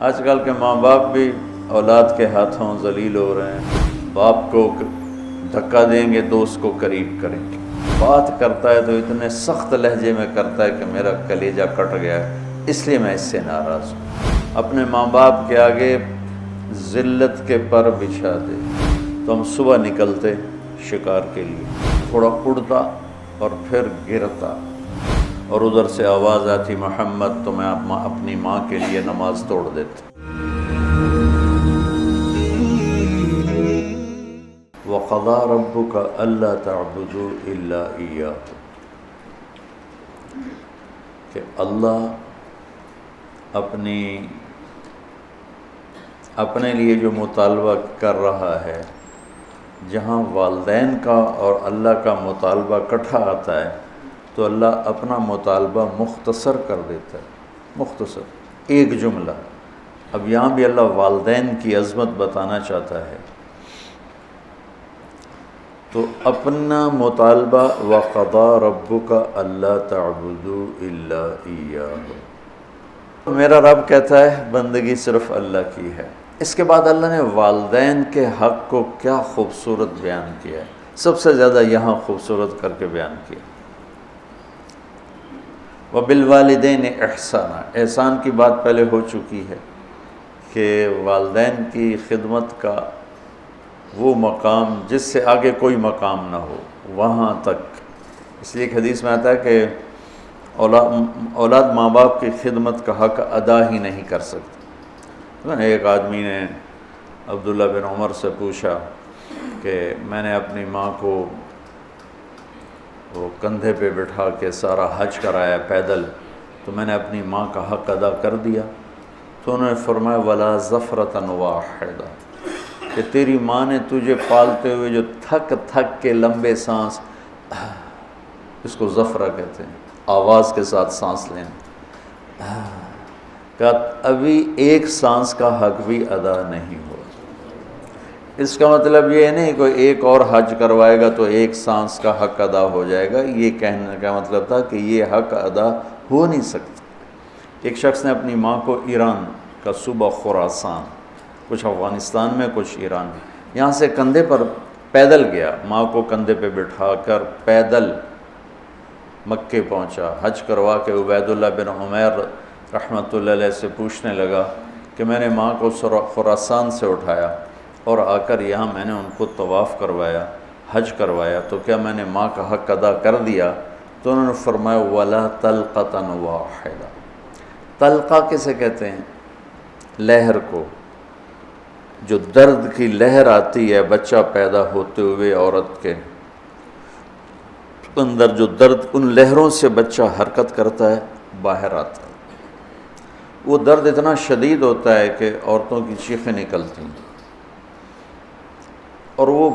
آج کل کے ماں باپ بھی اولاد کے ہاتھوں ذلیل ہو رہے ہیں، باپ کو دھکا دیں گے دوست کو قریب کریں گے، بات کرتا ہے تو اتنے سخت لہجے میں کرتا ہے کہ میرا کلیجہ کٹ گیا ہے، اس لیے میں اس سے ناراض ہوں۔ اپنے ماں باپ کے آگے ذلت کے پر بچھا دے تو ہم صبح نکلتے شکار کے لیے، تھوڑا اڑتا اور پھر گرتا، اور ادھر سے آواز آتی محمد، تو میں اپنی ماں کے لیے نماز توڑ دیتا۔ وَقَضَىٰ رَبُّكَ أَلَّا تَعْبُدُوا إِلَّا إِيَّاهُ، کہ اللہ اپنے لیے جو مطالبہ کر رہا ہے، جہاں والدین کا اور اللہ کا مطالبہ اکٹھا آتا ہے تو اللہ اپنا مطالبہ مختصر کر دیتا ہے، مختصر ایک جملہ۔ اب یہاں بھی اللہ والدین کی عظمت بتانا چاہتا ہے تو اپنا مطالبہ وَقَضَىٰ رَبُّكَ أَلَّا تَعْبُدُوا إِلَّا إِيَّاهُ، میرا رب کہتا ہے بندگی صرف اللہ کی ہے۔ اس کے بعد اللہ نے والدین کے حق کو کیا خوبصورت بیان کیا ہے، سب سے زیادہ یہاں خوبصورت کر کے بیان کیا۔ وَبِالْوَالِدَيْنِ إِحْسَانًا، احسان کی بات پہلے ہو چکی ہے کہ والدین کی خدمت کا وہ مقام جس سے آگے کوئی مقام نہ ہو، وہاں تک۔ اس لیے ایک حدیث میں آتا ہے کہ اولاد ماں باپ کی خدمت کا حق ادا ہی نہیں کر سکتی۔ ایک آدمی نے عبداللہ بن عمر سے پوچھا کہ میں نے اپنی ماں کو وہ کندھے پہ بٹھا کے سارا حج کرایا پیدل، تو میں نے اپنی ماں کا حق ادا کر دیا؟ تو انہوں نے فرمایا وَلَا زَفْرَةً وَاحِدَةً، کہ تیری ماں نے تجھے پالتے ہوئے جو تھک تھک کے لمبے سانس، اس کو زفرہ کہتے ہیں، آواز کے ساتھ سانس لینا، کہ ابھی ایک سانس کا حق بھی ادا نہیں ہوا۔ اس کا مطلب یہ نہیں کوئی ایک اور حج کروائے گا تو ایک سانس کا حق ادا ہو جائے گا، یہ کہنے کا مطلب تھا کہ یہ حق ادا ہو نہیں سکتا۔ ایک شخص نے اپنی ماں کو ایران کا صوبہ خراسان، کچھ افغانستان میں کچھ ایران میں، یہاں سے کندھے پر پیدل گیا، ماں کو کندھے پہ بٹھا کر پیدل مکے پہنچا، حج کروا کے عبید اللہ بن عمیر رحمۃ اللہ علیہ سے پوچھنے لگا کہ میں نے ماں کو خراسان سے اٹھایا اور آ کر یہاں میں نے ان کو طواف کروایا، حج کروایا، تو کیا میں نے ماں کا حق ادا کر دیا؟ تو انہوں نے فرمایا وَلَا طَلْقَةً وَاحِدَةً، طلقہ کسے کہتے ہیں؟ لہر کو، جو درد کی لہر آتی ہے بچہ پیدا ہوتے ہوئے عورت کے اندر، جو درد، ان لہروں سے بچہ حرکت کرتا ہے، باہر آتا ہے، وہ درد اتنا شدید ہوتا ہے کہ عورتوں کی چیخیں نکلتی ہیں، اور وہ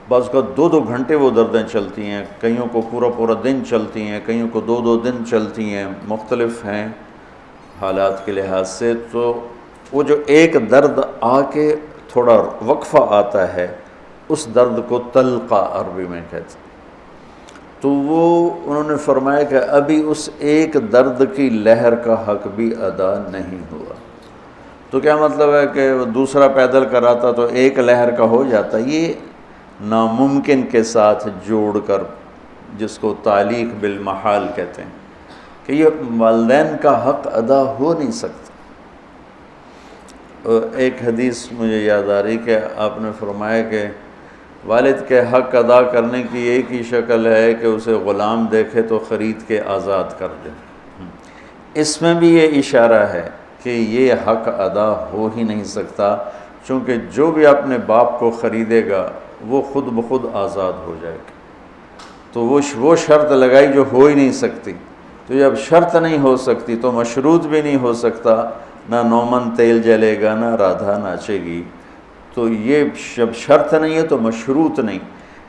بعض کا 2 گھنٹے وہ دردیں چلتی ہیں، کئیوں کو پورا دن چلتی ہیں، کئیوں کو 2 دن چلتی ہیں، مختلف ہیں حالات کے لحاظ سے۔ تو وہ جو ایک درد آ کے تھوڑا وقفہ آتا ہے، اس درد کو طلقہ عربی میں کہتے ہیں۔ تو وہ انہوں نے فرمایا کہ ابھی اس ایک درد کی لہر کا حق بھی ادا نہیں ہوا۔ تو کیا مطلب ہے کہ وہ دوسرا پیدل کراتا تو ایک لہر کا ہو جاتا؟ یہ ناممکن کے ساتھ جوڑ کر، جس کو تعلیق بالمحال کہتے ہیں، کہ یہ والدین کا حق ادا ہو نہیں سکتا۔ ایک حدیث مجھے یاد آ رہی کہ آپ نے فرمایا کہ والد کے حق ادا کرنے کی ایک ہی شکل ہے کہ اسے غلام دیکھے تو خرید کے آزاد کر دے۔ اس میں بھی یہ اشارہ ہے کہ یہ حق ادا ہو ہی نہیں سکتا، چونکہ جو بھی اپنے باپ کو خریدے گا وہ خود بخود آزاد ہو جائے گا۔ تو وہ شرط لگائی جو ہو ہی نہیں سکتی، تو جب شرط نہیں ہو سکتی تو مشروط بھی نہیں ہو سکتا، نہ نومن تیل جلے گا، نہ رادھا ناچے گی۔ تو یہ جب شرط نہیں ہے تو مشروط نہیں،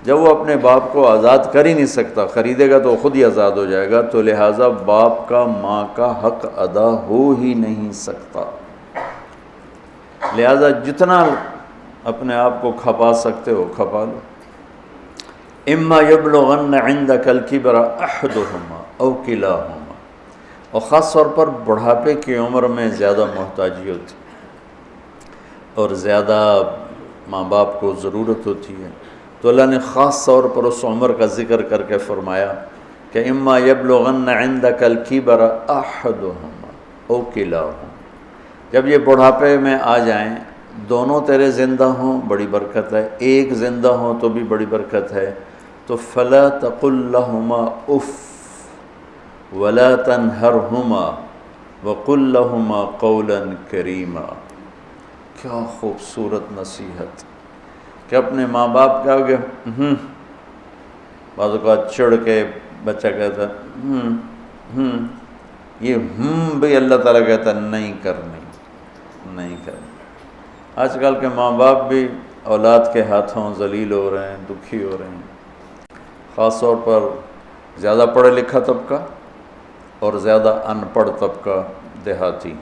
جب وہ اپنے باپ کو آزاد کر ہی نہیں سکتا، خریدے گا تو خود ہی آزاد ہو جائے گا، تو لہٰذا باپ کا ماں کا حق ادا ہو ہی نہیں سکتا۔ لہٰذا جتنا اپنے آپ کو کھپا سکتے ہو کھپا لو۔ اما یبلغن عندک الکبر احدہما او کلاہما، اور خاص طور پر بڑھاپے کی عمر میں زیادہ محتاجی ہوتی اور زیادہ ماں باپ کو ضرورت ہوتی ہے، تو اللہ نے خاص طور پر اس عمر کا ذکر کر کے فرمایا کہ اما یبلغن عندک الکبر احدہما او کلاہما، جب یہ بڑھاپے میں آ جائیں، دونوں تیرے زندہ ہوں بڑی برکت ہے، ایک زندہ ہوں تو بھی بڑی برکت ہے، تو فلا تقل لہما اف ولا تنہرہما وقل لہما قولا کریما۔ کیا خوبصورت نصیحت کہ اپنے ماں باپ کے آگے بعض اوقات چڑھ کے بچہ کہتا ہے یہ بھی اللہ تعالیٰ کہتا ہے نہیں کرنی۔ آج کل کے ماں باپ بھی اولاد کے ہاتھوں ذلیل ہو رہے ہیں، دکھی ہو رہے ہیں، خاص طور پر زیادہ پڑھا لکھا طبقہ اور زیادہ ان پڑھ طبقہ دیہاتی،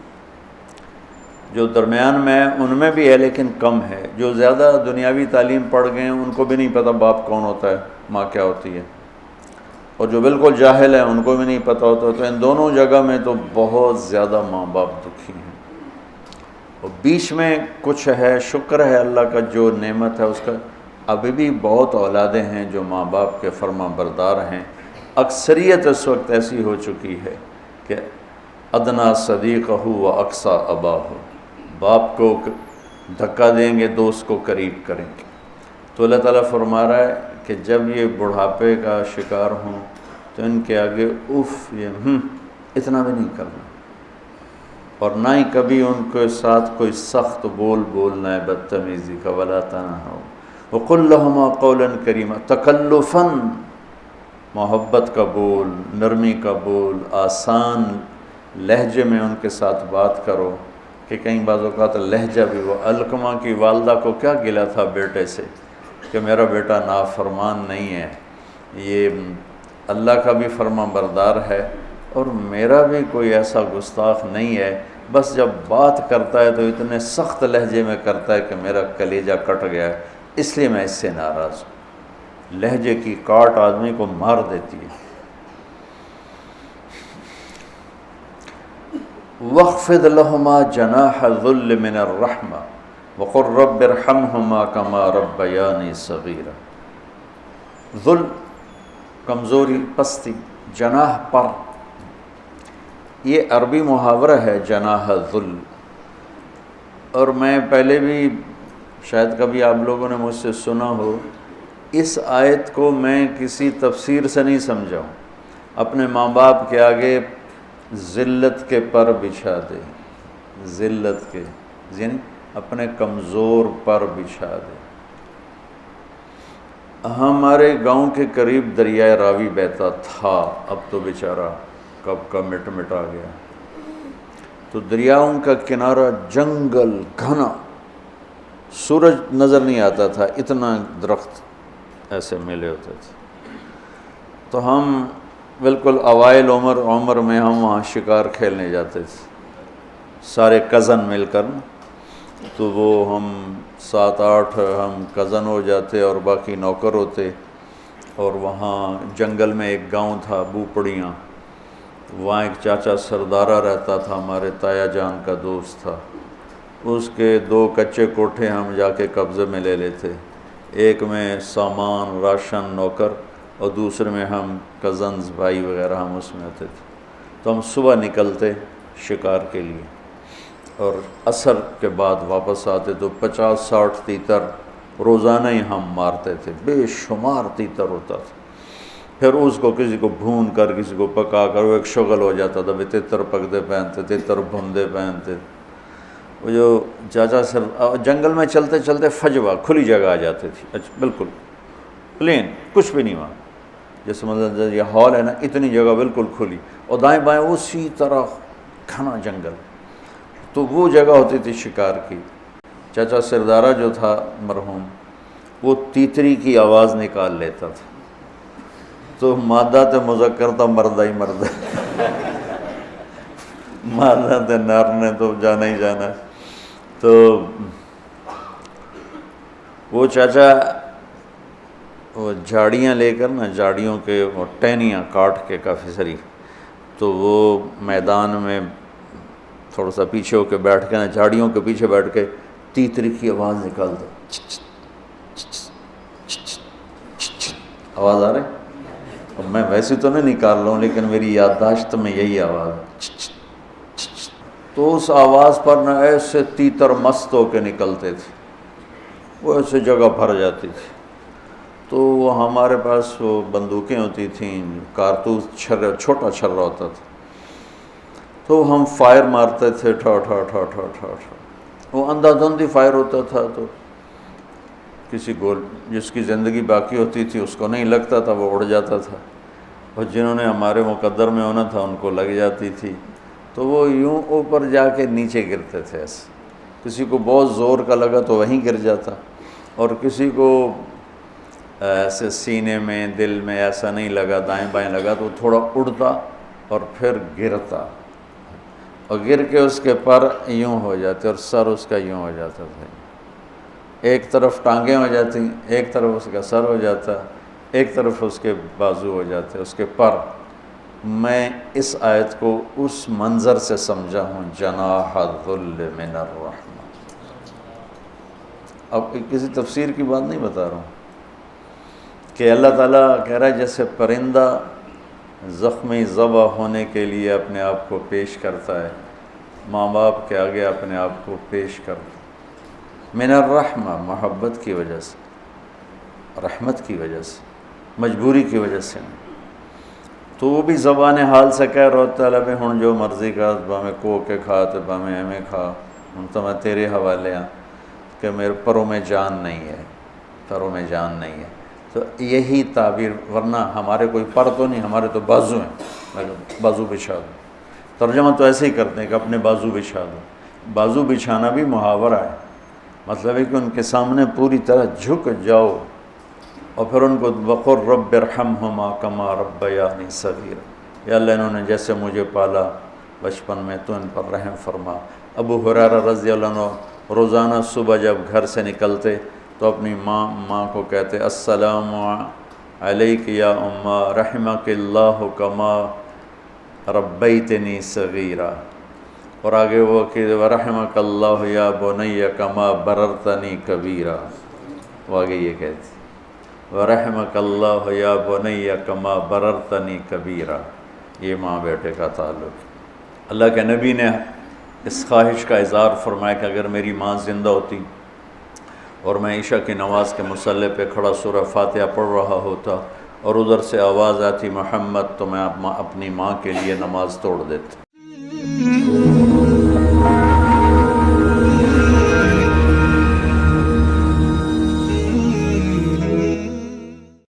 جو درمیان میں ان میں بھی ہے لیکن کم ہے۔ جو زیادہ دنیاوی تعلیم پڑھ گئے ہیں ان کو بھی نہیں پتہ باپ کون ہوتا ہے، ماں کیا ہوتی ہے، اور جو بالکل جاہل ہیں ان کو بھی نہیں پتہ ہوتا، تو ان دونوں جگہ میں تو بہت زیادہ ماں باپ دکھی ہیں۔ اور بیچ میں کچھ ہے، شکر ہے اللہ کا جو نعمت ہے اس کا، ابھی بھی بہت اولادیں ہیں جو ماں باپ کے فرما بردار ہیں۔ اکثریت اس وقت ایسی ہو چکی ہے کہ ادنا صدیقہ و اقصی اباہ، باپ کو دھکا دیں گے دوست کو قریب کریں گے۔ تو اللہ تعالیٰ فرما رہا ہے کہ جب یہ بڑھاپے کا شکار ہوں تو ان کے آگے اف یہ اتنا بھی نہیں کرنا، اور نہ ہی کبھی ان کے ساتھ کوئی سخت بول بولنا ہے بدتمیزی کا، ولا تنہروا وقل لہما قولا کریما، تکلفاً محبت کا بول، نرمی کا بول، آسان لہجے میں ان کے ساتھ بات کرو، کہ کہیں بعض اوقات لہجہ بھی وہ علقمہ کی والدہ کو کیا گلا تھا بیٹے سے کہ میرا بیٹا نافرمان نہیں ہے، یہ اللہ کا بھی فرما بردار ہے اور میرا بھی کوئی ایسا گستاخ نہیں ہے، بس جب بات کرتا ہے تو اتنے سخت لہجے میں کرتا ہے کہ میرا کلیجہ کٹ گیا ہے، اس لیے میں اس سے ناراض ہوں۔ لہجے کی کاٹ آدمی کو مار دیتی ہے۔ وَاخْفِضْ لَهُمَا جَنَاحَ الذُّلِّ مِنَ الرَّحْمَةِ وَقُلْ رَبِّ ارْحَمْهُمَا كَمَا رَبَّيَانِي صَغِيرًا۔ ذل کمزوری، پستی، جناح پر، یہ عربی محاورہ ہے جناح ذل، اور میں پہلے بھی شاید کبھی آپ لوگوں نے مجھ سے سنا ہو، اس آیت کو میں کسی تفسیر سے نہیں سمجھا ہوں۔ اپنے ماں باپ کے آگے ذلت کے پر بچھا دے، ذلت کے یعنی اپنے کمزور پر بچھا دے۔ ہمارے گاؤں کے قریب دریائے راوی بہتا تھا، اب تو بیچارہ کب کا مٹ آ گیا۔ تو دریاؤں کا کنارہ جنگل گھنا، سورج نظر نہیں آتا تھا، اتنا درخت ایسے ملے ہوتے تھے۔ تو ہم بالکل اوائل عمر میں ہم وہاں شکار کھیلنے جاتے تھے، سارے کزن مل کر، تو وہ ہم 7-8 ہم کزن ہو جاتے اور باقی نوکر ہوتے، اور وہاں جنگل میں ایک گاؤں تھا بوپڑیاں، وہاں ایک چاچا سردارہ رہتا تھا، ہمارے تایا جان کا دوست تھا، اس کے 2 کچے کوٹھے ہم جا کے قبضے میں لے لیتے، ایک میں سامان راشن نوکر اور دوسرے میں ہم کزنز بھائی وغیرہ ہم اس میں ہوتے تھے۔ تو ہم صبح نکلتے شکار کے لیے اور عصر کے بعد واپس آتے، تو 50-60 تیتر روزانہ ہی ہم مارتے تھے، بے شمار تیتر ہوتا تھا۔ پھر اس کو کسی کو بھون کر کسی کو پکا کر وہ ایک شغل ہو جاتا تھا، تیتر پکتے پہنتے، تیتر بھوندے پہنتے۔ وہ جو چاچا سر جنگل میں چلتے چلتے فجوہ کھلی جگہ آ جاتی تھی، بالکل پلین، کچھ بھی نہیں وہاں، جیسے مطلب یہ ہال ہے نا، اتنی جگہ بالکل کھلی، اور دائیں بائیں اسی طرح گھنا جنگل، تو وہ جگہ ہوتی تھی شکار کی۔ چاچا سردارہ جو تھا مرحوم، وہ تیتری کی آواز نکال لیتا تھا، تو مادہ تے مذکر تھا، مردہ ہی مردہ، مادہ تے نر نے تو جانا ہی جانا۔ تو وہ چاچا وہ جھاڑیاں لے کر نا، جھاڑیوں کے وہ ٹہنیاں کاٹ کے کافی ساری، تو وہ میدان میں تھوڑا سا پیچھے ہو کے بیٹھ کے نا، جھاڑیوں کے پیچھے بیٹھ کے تیتری کی آواز نکالتا، آواز آ رہی؟ اب میں ویسے تو نہیں نکال رہا ہوں، لیکن میری یادداشت میں یہی آواز ہے۔ تو اس آواز پر نہ ایسے تیتر مست ہو کے نکلتے تھے، وہ ایسے جگہ بھر جاتی تھی۔ تو وہ ہمارے پاس وہ بندوقیں ہوتی تھیں، کارتوس چھوٹا چھرا ہوتا تھا، تو ہم فائر مارتے تھے، ٹھا ٹھا ٹھا ٹھا ٹھا ٹھا۔ وہ اندھا دھند فائر ہوتا تھا، تو کسی کو جس کی زندگی باقی ہوتی تھی اس کو نہیں لگتا تھا، وہ اڑ جاتا تھا، اور جنہوں نے ہمارے مقدر میں ہونا تھا ان کو لگ جاتی تھی، تو وہ یوں اوپر جا کے نیچے گرتے تھے ایسے۔ کسی کو بہت زور کا لگا تو وہیں گر جاتا، اور کسی کو ایسے سینے میں دل میں ایسا نہیں لگا، دائیں بائیں لگا، تو وہ تھوڑا اڑتا اور پھر گرتا، اور گر کے اس کے پر یوں ہو جاتے اور سر اس کا یوں ہو جاتا تھا، ایک طرف ٹانگیں ہو جاتی، ایک طرف اس کا سر ہو جاتا، ایک طرف اس کے بازو ہو جاتے، اس کے پر۔ میں اس آیت کو اس منظر سے سمجھا ہوں، جناح الذل من الرحمہ۔ اب کسی تفسیر کی بات نہیں بتا رہا ہوں کہ اللہ تعالیٰ کہہ رہا ہے جیسے پرندہ زخمی ذبح ہونے کے لیے اپنے آپ کو پیش کرتا ہے، ماں باپ کے آگے اپنے آپ کو پیش کرتا ہے، من الرحمہ، محبت کی وجہ سے، رحمت کی وجہ سے، مجبوری کی وجہ سے نہیں۔ تو وہ بھی زبان حال سے کہہ رہا ہوتا ہے بھی ہن جو مرضی کا باہیں کو کے کھا تو باہیں ایویں کھا، ہن تو میں تیرے حوالے ہاں کہ میرے پروں میں جان نہیں ہے، پروں میں جان نہیں ہے۔ تو یہی تعبیر، ورنہ ہمارے کوئی پر تو نہیں، ہمارے تو بازو ہیں، بازو بچھا دو۔ ترجمہ تو ایسے ہی کرتے ہیں کہ اپنے بازو بچھا دو۔ بازو بچھانا بھی محاورہ ہے، مطلب ہے کہ ان کے سامنے پوری طرح جھک جاؤ، اور پھر ان کو وقر رب ارحمہما کما ربیانی صغیرا، یا اللہ انہوں نے جیسے مجھے پالا بچپن میں تو ان پر رحم فرما۔ ابو ہریرہ رضی اللہ عنہ روزانہ صبح جب گھر سے نکلتے تو اپنی ماں کو کہتے السلام علیک یا اماں رحمک اللہ کما ربیتنی صغیرا، اور آگے وہ کہ ورحمک اللہ یا بنی کما بررتنی کبیرا، وہ آگے یہ کہتے وَرَحْمَكَ اللَّهُ يَا بُنَيَّ كَمَا بَرَرْتَنِي كَبِيرًا۔ یہ ماں بیٹے کا تعلق۔ اللہ کے نبی نے اس خواہش کا اظہار فرمایا کہ اگر میری ماں زندہ ہوتی اور میں عشاء کی نماز کے مصلی پہ کھڑا سورہ فاتحہ پڑھ رہا ہوتا اور ادھر سے آواز آتی محمد، تو میں اپنی ماں کے لیے نماز توڑ دیتا۔